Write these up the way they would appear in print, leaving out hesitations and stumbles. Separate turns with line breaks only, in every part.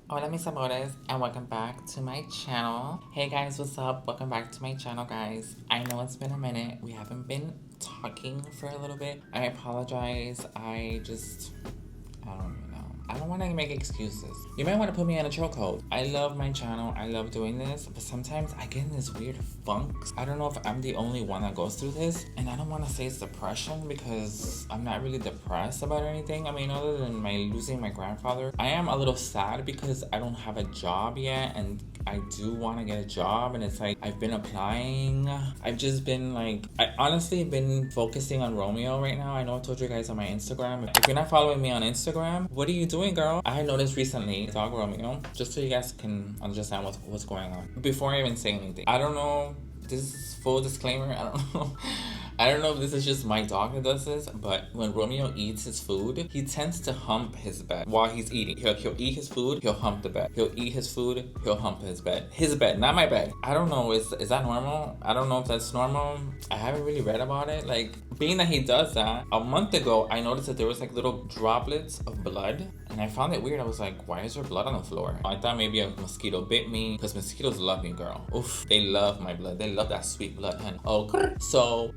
Hola Mis Amores, and welcome back to my channel. Hey guys, what's up? Welcome back to my channel, guys. I know it's been a minute. We haven't been talking for a little bit. I apologize. I don't even know. I don't want to make excuses. You might want to put me in a chokehold. I love my channel. I love doing this, but sometimes I get in this weird funk. I don't know if I'm the only one that goes through this, and I don't want to say it's depression because I'm not really depressed about anything. I mean, other than losing my grandfather, I am a little sad because I don't have a job yet, and I do want to get a job, and it's like I've been applying. I've just been like, I honestly been focusing on Romeo right now. I know I told you guys on my Instagram. If you're not following me on Instagram, what are you doing, girl? I had noticed recently, dog Romeo, just so you guys can understand what's going on. Before I even say anything, I don't know. This is full disclaimer. I don't know. I don't know if this is just my dog that does this, but when Romeo eats his food, he tends to hump his bed while he's eating. He'll eat his food, he'll hump the bed. He'll eat his food, he'll hump his bed. His bed, not my bed. I don't know, is that normal? I don't know if that's normal. I haven't really read about it. Like, being that he does that, a month ago, I noticed that there was like little droplets of blood, and I found it weird. I was like, why is there blood on the floor? I thought maybe a mosquito bit me, because mosquitoes love me, girl. Oof, they love my blood. They love that sweet blood, honey. Oh, so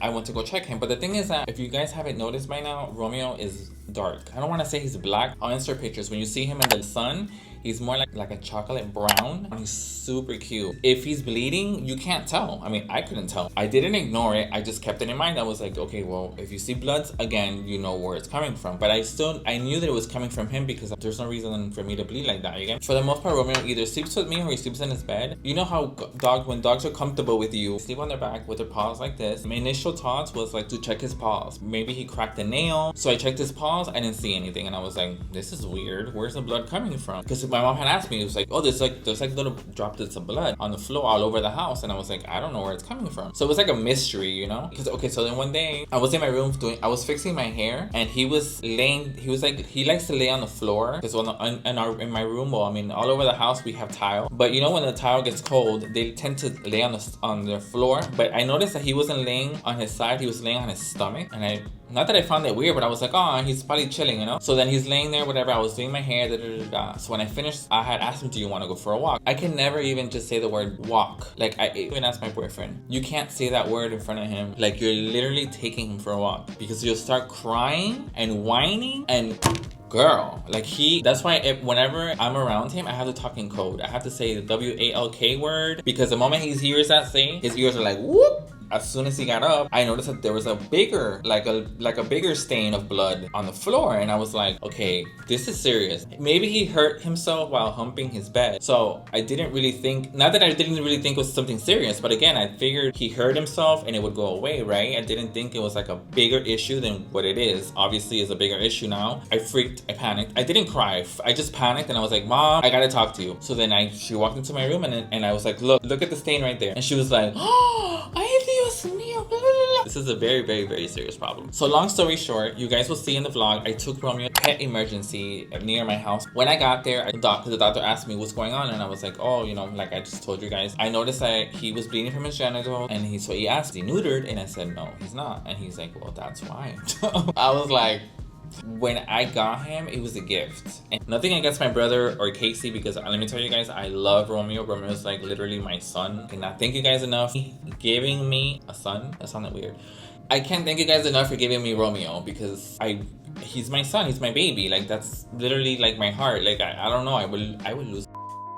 I went to go check him. But the thing is that if you guys haven't noticed by now, Romeo is dark. I don't want to say he's black. I'll insert pictures. When you see him in the sun, he's more like a chocolate brown. And he's super cute. If he's bleeding, you can't tell. I mean, I couldn't tell. I didn't ignore it. I just kept it in mind. I was like, okay, well, if you see bloods again, you know where it's coming from. But I knew that it was coming from him because there's no reason for me to bleed like that. Again, for the most part, Romeo either sleeps with me or he sleeps in his bed. You know how when dogs are comfortable with you, sleep on their back with their paws like this. My initial thoughts was like to check his paws. Maybe he cracked a nail. So I checked his paws. I didn't see anything, and I was like, this is weird. Where's the blood coming from? Because my mom had asked me, it was like, oh, there's like little droplets of blood on the floor all over the house, and I was like, I don't know where it's coming from. So it was like a mystery, you know? Because okay, so then one day I was in my room I was fixing my hair, and he was like, he likes to lay on the floor because in my room, well, I mean, all over the house we have tile, but you know when the tile gets cold, they tend to lay on the floor. But I noticed that he wasn't laying on his side; he was laying on his stomach, and not that I found it weird, but I was like, oh, he's probably chilling, you know? So then he's laying there, whatever. I was doing my hair, So when I finished, I had asked him, do you want to go for a walk? I can never even just say the word walk. Like, I even asked my boyfriend, you can't say that word in front of him. Like, you're literally taking him for a walk because you'll start crying and whining and... Girl, like that's why whenever I'm around him, I have to talk in code. I have to say the WALK word because the moment he hears that thing, his ears are like, whoop. As soon as he got up, I noticed that there was a bigger, like a bigger stain of blood on the floor, and I was like, okay, this is serious. Maybe he hurt himself while humping his bed. So I didn't really think, not that I didn't really think it was something serious, but again, I figured he hurt himself and it would go away, right? I didn't think it was like a bigger issue than what it is. Obviously, it's a bigger issue now. I panicked. I didn't cry. I just panicked and I was like, Mom, I gotta talk to you. So then she walked into my room and I was like, look at the stain right there. And she was like, oh, Dios mío. This is a very, very, very serious problem. So long story short, you guys will see in the vlog, I took Romeo pet emergency near my house. When I got there, the doctor asked me what's going on, and I was like, oh, you know, like I just told you guys, I noticed that he was bleeding from his genitals, and he asked, is he neutered? And I said, no, he's not. And he's like, well, that's why. I was like, when I got him, it was a gift. And nothing against my brother or Casey, because let me tell you guys, I love Romeo. Romeo's like literally my son. I cannot thank you guys enough for giving me a son. That sounded weird. I can't thank you guys enough for giving me Romeo because he's my son. He's my baby. Like, that's literally like my heart. Like, I don't know. I would lose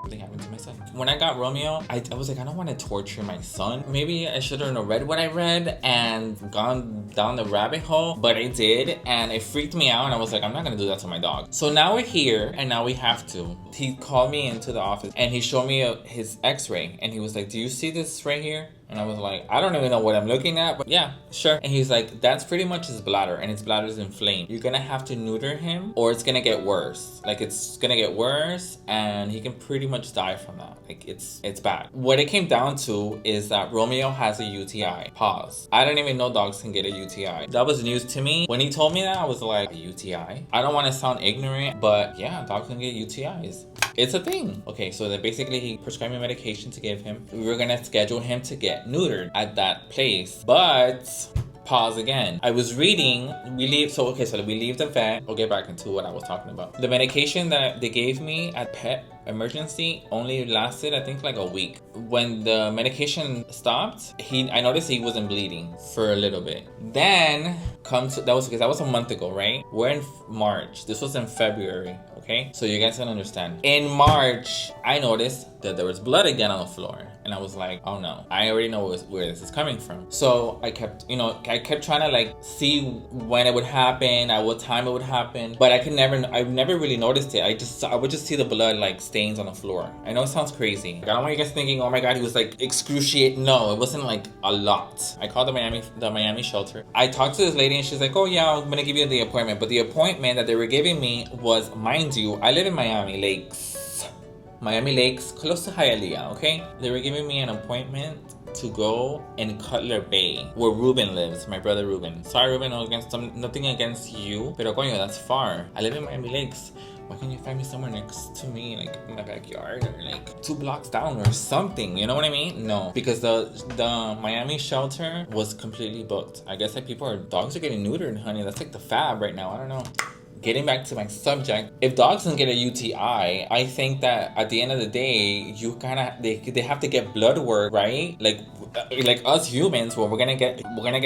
something happened to my son. When I got Romeo, I was like, I don't want to torture my son. Maybe I should have read what I read and gone down the rabbit hole, but I did, and it freaked me out, and I was like, I'm not gonna do that to my dog. So now we're here, and now we have to. He called me into the office, and he showed me his x-ray, and he was like, do you see this right here? And I was like, I don't even know what I'm looking at, but yeah, sure. And he's like, that's pretty much his bladder, and his bladder is inflamed. You're gonna have to neuter him, or it's gonna get worse. Like, it's gonna get worse, and he can pretty much die from that. Like, it's bad. What it came down to is that Romeo has a UTI. Pause. I didn't even know dogs can get a UTI. That was news to me. When he told me that, I was like, a UTI? I don't want to sound ignorant, but yeah, dogs can get UTIs. It's a thing. Okay, so then basically he prescribed me medication to give him. We were gonna schedule him to get neutered at that place, but Pause again. I was reading, so we leave the vet. I'll get back into what I was talking about. The medication that they gave me at pet emergency only lasted, I think, like a week. When the medication stopped, I noticed he wasn't bleeding for a little bit. Then that was a month ago, right? We're in March. This was in February, okay? So you guys can understand. In March, I noticed that there was blood again on the floor. And I was like, oh no, I already know where this is coming from. So I kept trying to like see when it would happen, at what time it would happen. But I never really noticed it. I would just see the blood like stains on the floor. I know it sounds crazy. I don't want you guys thinking, oh my God, he was like excruciating. No, it wasn't like a lot. I called the Miami shelter. I talked to this lady and she's like, oh yeah, I'm gonna give you the appointment. But the appointment that they were giving me was, mind you, I live in Miami Lakes, close to Hialeah, okay? They were giving me an appointment to go in Cutler Bay, where Ruben lives, my brother Ruben. Sorry, Ruben, nothing against you, pero coño, that's far. I live in Miami Lakes. Why can't you find me somewhere next to me, like in my backyard, or like 2 blocks down or something? You know what I mean? No, because the Miami shelter was completely booked. I guess like dogs are getting neutered, honey. That's like the fab right now. I don't know. Getting back to my subject, if dogs don't get a UTI, I think that at the end of the day, they have to get blood work, right? Like us humans, when we're gonna get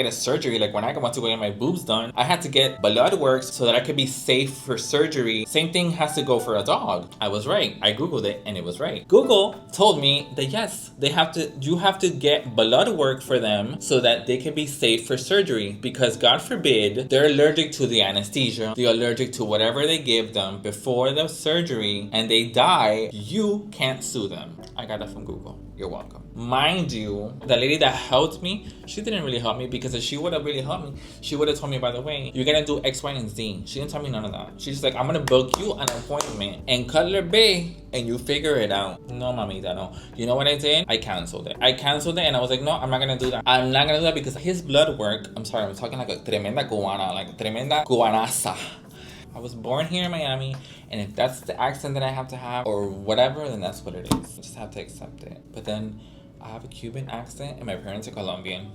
a surgery, like when I want to go get my boobs done, I had to get blood work so that I could be safe for surgery. Same thing has to go for a dog. I was right. I Googled it and it was right. Google told me that yes, you have to get blood work for them so that they can be safe for surgery, because God forbid they're allergic to the anesthesia, they're allergic to whatever they give them before the surgery, and they die, you can't sue them. I got that from Google. You're welcome. Mind you, the lady that helped me, she didn't really help me, because if she would have really helped me, she would have told me, by the way, you're gonna do X, Y, and Z. She didn't tell me none of that. She's just like, I'm gonna book you an appointment in Cutler Bay and you figure it out. No, mamita, no. You know what I did? I canceled it and I was like, no, I'm not gonna do that. I'm not gonna do that because his blood work, I'm sorry, I'm talking like a tremenda cubana, like tremenda cubanaza. I was born here in Miami, and if that's the accent that I have to have or whatever, then that's what it is. I just have to accept it. But then I have a Cuban accent and my parents are Colombian.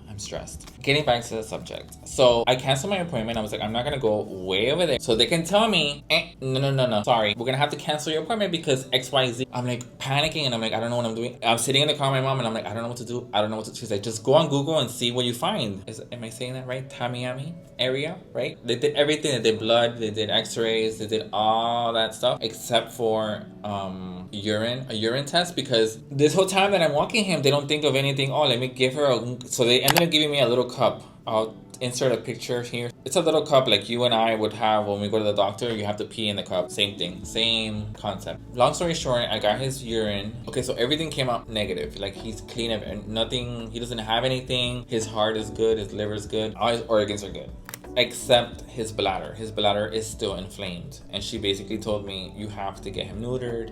I'm stressed. Getting back to the subject. So I canceled my appointment. I was like, I'm not gonna go way over there. So they can tell me, no. Sorry, we're gonna have to cancel your appointment because XYZ. I'm like panicking and I'm like, I don't know what I'm doing. I'm sitting in the car with my mom and I'm like, I don't know what to do. I don't know what to do. She's like, just go on Google and see what you find. Am I saying that right? Tamiami area, right? They did everything. They did blood, they did x-rays, they did all that stuff except for a urine test, because this whole time that I'm walking him, they don't think of anything. Oh, let me give her so they ended up giving me a little cup. I'll insert a picture here. It's a little cup like you and I would have when we go to the doctor. You have to pee in the cup. Same thing, same concept. Long story short, I got his urine. Okay, so everything came out negative. Like he's clean of nothing. He doesn't have anything. His heart is good. His liver is good. All his organs are good. Except his bladder. His bladder is still inflamed. And she basically told me, you have to get him neutered.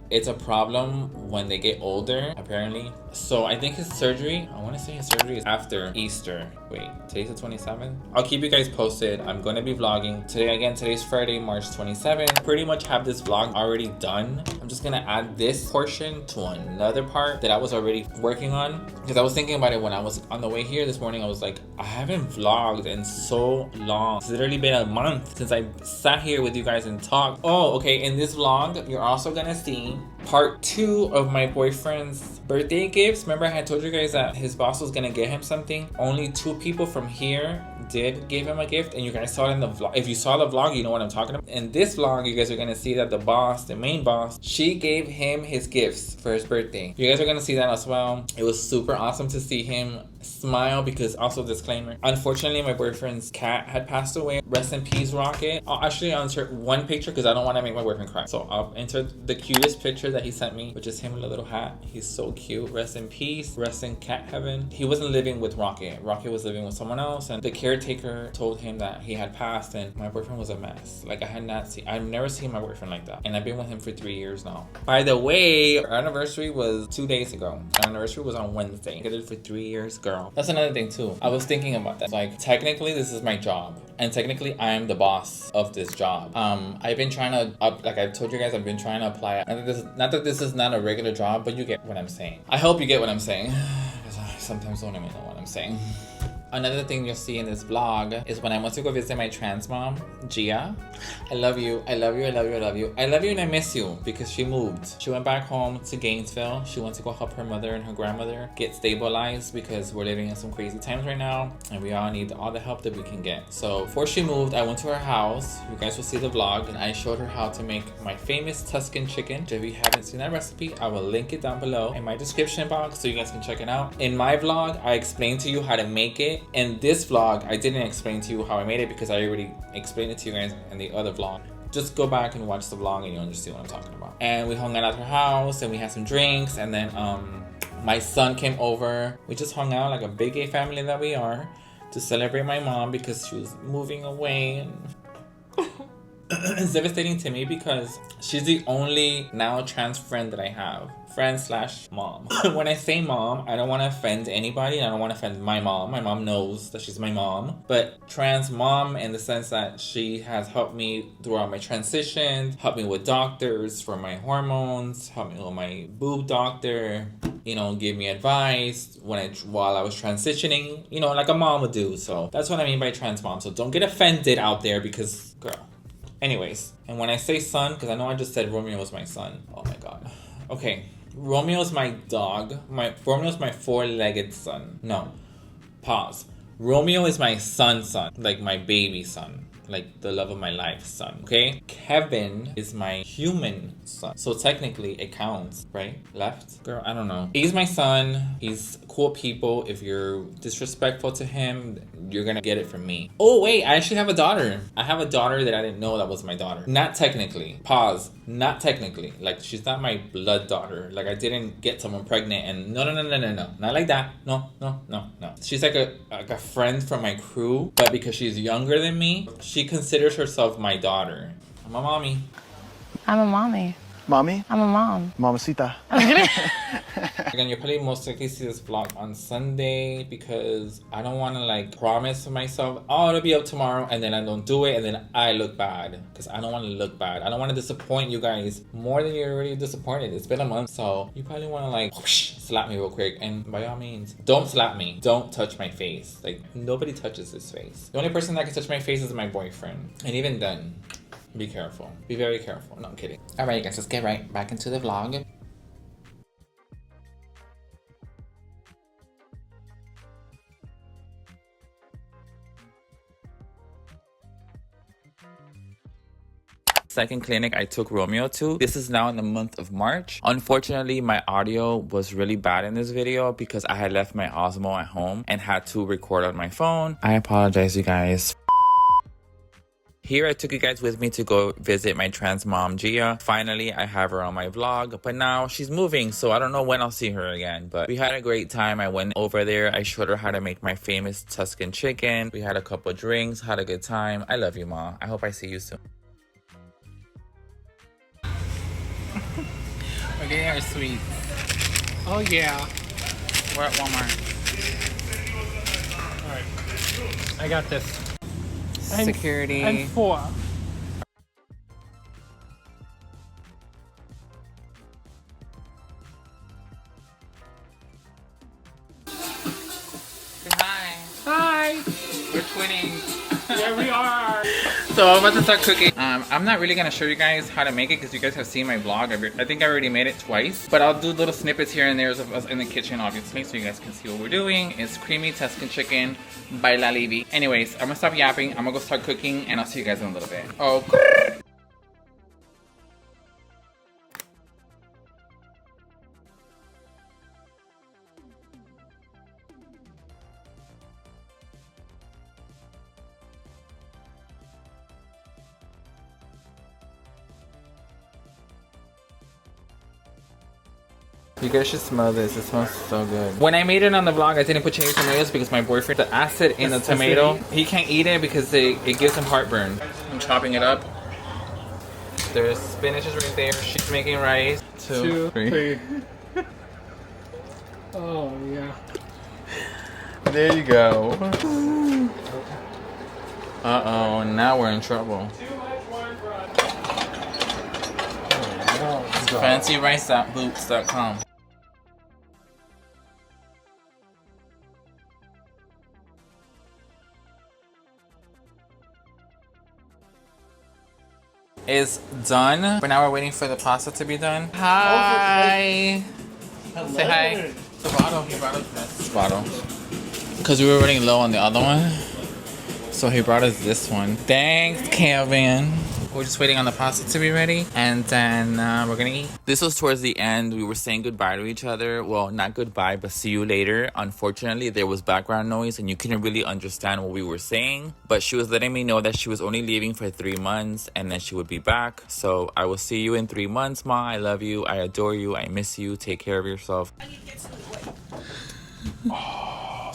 It's a problem when they get older, apparently. So I think his surgery, I want to say his surgery is after Easter. Wait, today's the 27th? I'll keep you guys posted. I'm going to be vlogging. Today's Friday, March 27th. Pretty much have this vlog already done. I'm just going to add this portion to another part that I was already working on. Because I was thinking about it when I was on the way here this morning. I was like, I haven't vlogged in so long. It's literally been a month since I sat here with you guys and talked. Oh, okay. In this vlog, you're also going to see part 2 of my boyfriend's birthday gifts. Remember I had told you guys that his boss was gonna get him something? Only 2 people from here did give him a gift, and you guys saw it in the vlog. If you saw the vlog, you know what I'm talking about. In this vlog, you guys are gonna see that the main boss, she gave him his gifts for his birthday. You guys are gonna see that as well. It was super awesome to see him smile, because also disclaimer, unfortunately my boyfriend's cat had passed away. Rest in peace, Rocket. I'll actually insert one picture because I don't want to make my boyfriend cry, so I'll insert the cutest picture that he sent me, which is him with a little hat. He's so cute. Rest in peace, rest in cat heaven. He wasn't living with Rocket. Rocket was living with someone else, and the caretaker told him that he had passed, and my boyfriend was a mess. Like I've never seen my boyfriend like that, and I've been with him for 3 years now. By the way, our anniversary was 2 days ago. Our anniversary was on Wednesday. Together for 3 years, girl. girl. That's another thing too. I was thinking about that. Like, technically, this is my job. And technically, I am the boss of this job. I've been trying to, like I told you guys, I've been trying to apply. Not that this is not a regular job, but you get what I'm saying. I hope you get what I'm saying. Because I sometimes don't even know what I'm saying. Another thing you'll see in this vlog is when I went to go visit my trans mom, Gia. I love you, I love you, I love you, I love you. I love you and I miss you because she moved. She went back home to Gainesville. She went to go help her mother and her grandmother get stabilized because we're living in some crazy times right now and we all need all the help that we can get. So before she moved, I went to her house. You guys will see the vlog and I showed her how to make my famous Tuscan chicken. If you haven't seen that recipe, I will link it down below in my description box so you guys can check it out. In my vlog, I explained to you how to make it. In this vlog, I didn't explain to you how I made it because I already explained it to you guys in the other vlog. Just go back and watch the vlog and you'll understand what I'm talking about. And we hung out at her house and we had some drinks and then my son came over. We just hung out like a big gay family that we are to celebrate my mom because she was moving away. And it's devastating to me because she's the only now trans friend that I have. Friend/mom. When I say mom, I don't want to offend anybody and I don't want to offend my mom. My mom knows that she's my mom. But trans mom in the sense that she has helped me throughout my transition, helped me with doctors for my hormones, helped me with my boob doctor, you know, give me advice while I was transitioning, you know, like a mom would do. So that's what I mean by trans mom. So don't get offended out there because, girl. Anyways, and when I say son, because I know I just said Romeo was my son. Oh my God. Okay. Romeo's my dog. Romeo's my four-legged son. No. Pause. Romeo is my son, like my baby son. Like the love of my life son, okay? Kevin is my human son. So technically it counts, right? Left? Girl, I don't know. He's my son. He's cool people. If you're disrespectful to him, you're gonna get it from me. Oh wait, I actually have a daughter. I have a daughter that I didn't know that was my daughter. Not technically. Pause. Not technically. Like she's not my blood daughter. Like I didn't get someone pregnant and no. Not like that. No. She's like a friend from my crew, but because she's younger than me, she considers herself my daughter. I'm a mommy.
I'm a mommy.
Mommy?
I'm a mom.
Mamacita.
Again, you'll probably most likely see this vlog on Sunday because I don't want to like promise myself, oh, it'll be up tomorrow, and then I don't do it, and then I look bad because I don't want to look bad. I don't want to disappoint you guys more than you're already disappointed. It's been a month, so you probably want to like whoosh, slap me real quick, and by all means, don't slap me. Don't touch my face. Like nobody touches this face. The only person that can touch my face is my boyfriend, and even then, be careful. Be very careful. No, I'm kidding. All right, guys, let's get right back into the vlog. Second clinic I took Romeo to. This is now in the month of March. Unfortunately, my audio was really bad in this video because I had left my Osmo at home and had to record on my phone. I apologize, you guys. Here I took you guys with me to go visit my trans mom, Gia. Finally, I have her on my vlog, but now she's moving, so I don't know when I'll see her again. But we had a great time. I went over there. I showed her how to make my famous Tuscan chicken. We had a couple drinks, had a good time. I love you, Ma. I hope I see you soon. We're getting our sweets.
Oh yeah.
We're at Walmart.
Alright. I got this.
Security.
And 4.
Hi.
Hi!
We're twinning.
There we are!
So I'm about to start cooking. I'm not really gonna show you guys how to make it because you guys have seen my vlog. I think I already made it twice, but I'll do little snippets here and there of us in the kitchen, obviously, so you guys can see what we're doing. It's creamy Tuscan chicken by La Livy. Anyways, I'm gonna stop yapping. I'm gonna go start cooking, and I'll see you guys in a little bit. Oh. You guys should smell this. It smells so good. When I made it on the vlog, I didn't put cherry tomatoes because my boyfriend, the acid in the tomato, he can't eat it because it gives him heartburn. I'm chopping it up. There's spinach is right there. She's making rice. Two, three.
Oh yeah.
There you go. Uh-oh, now we're in trouble. FancyRiceBoots.com. Is done, but now we're waiting for the pasta to be done. Hi. Say hi. The bottle. He brought us this bottle because we were running low on the other one, so he brought us this one. Thanks, Kevin. We're just waiting on the pasta to be ready, and then we're gonna eat. This was towards the end. We were saying goodbye to each other. Well, not goodbye, but see you later. Unfortunately, there was background noise, and you couldn't really understand what we were saying. But she was letting me know that she was only leaving for 3 months, and then she would be back. So I will see you in 3 months, Ma. I love you. I adore you. I miss you. Take care of yourself.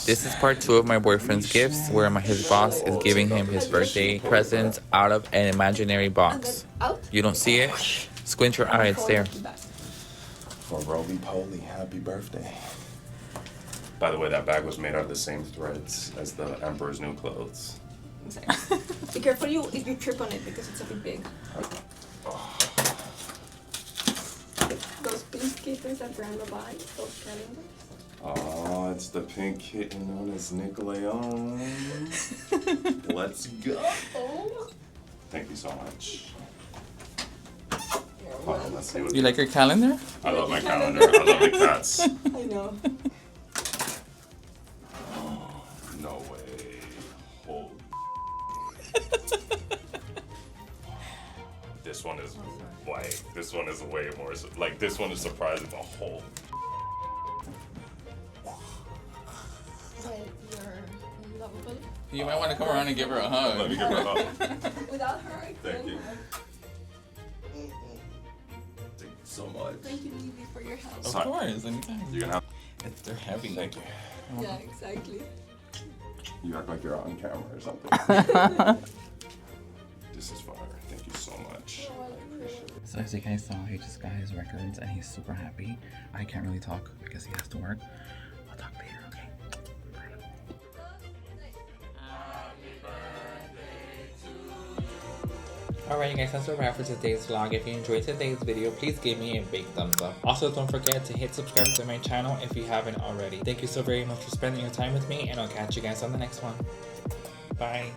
This is part 2 of my boyfriend's gifts, where his boss is giving him his birthday present out of an imaginary box. You don't see it? Squint your eye, it's there.
For roly-poly, happy birthday. By the way, that bag was made out of the same threads as the Emperor's new clothes.
Be careful if you trip on it because it's a bit big. Those pink kittens that grandma buys, those calendars.
Oh, it's the pink kitten known as Nickelodeon. Let's go. Thank you so much. Oh, let's see what
You like your calendar?
I love my calendar. I love my cats.
I know.
Oh, no way. Holy. This one is like, this one is way more, like this one is surprising the whole.
You're lovable.
You might want to come around and give her a hug.
Let me give her a hug.
Without her, I
Thank
couldn't.
you. Thank you so much.
Thank you, Lily, for your help.
Of course, anytime.
You're gonna have.
They're heavy.
Thank you.
Yeah, exactly.
You act like you're on camera or something. This is fire. Thank you so much. I appreciate it.
So as you guys saw, he just got his records and he's super happy. I can't really talk because he has to work. I'll talk later, okay? Bye. Alright you guys, that's a wrap for today's vlog. If you enjoyed today's video, please give me a big thumbs up. Also, don't forget to hit subscribe to my channel if you haven't already. Thank you so very much for spending your time with me, and I'll catch you guys on the next one. Bye.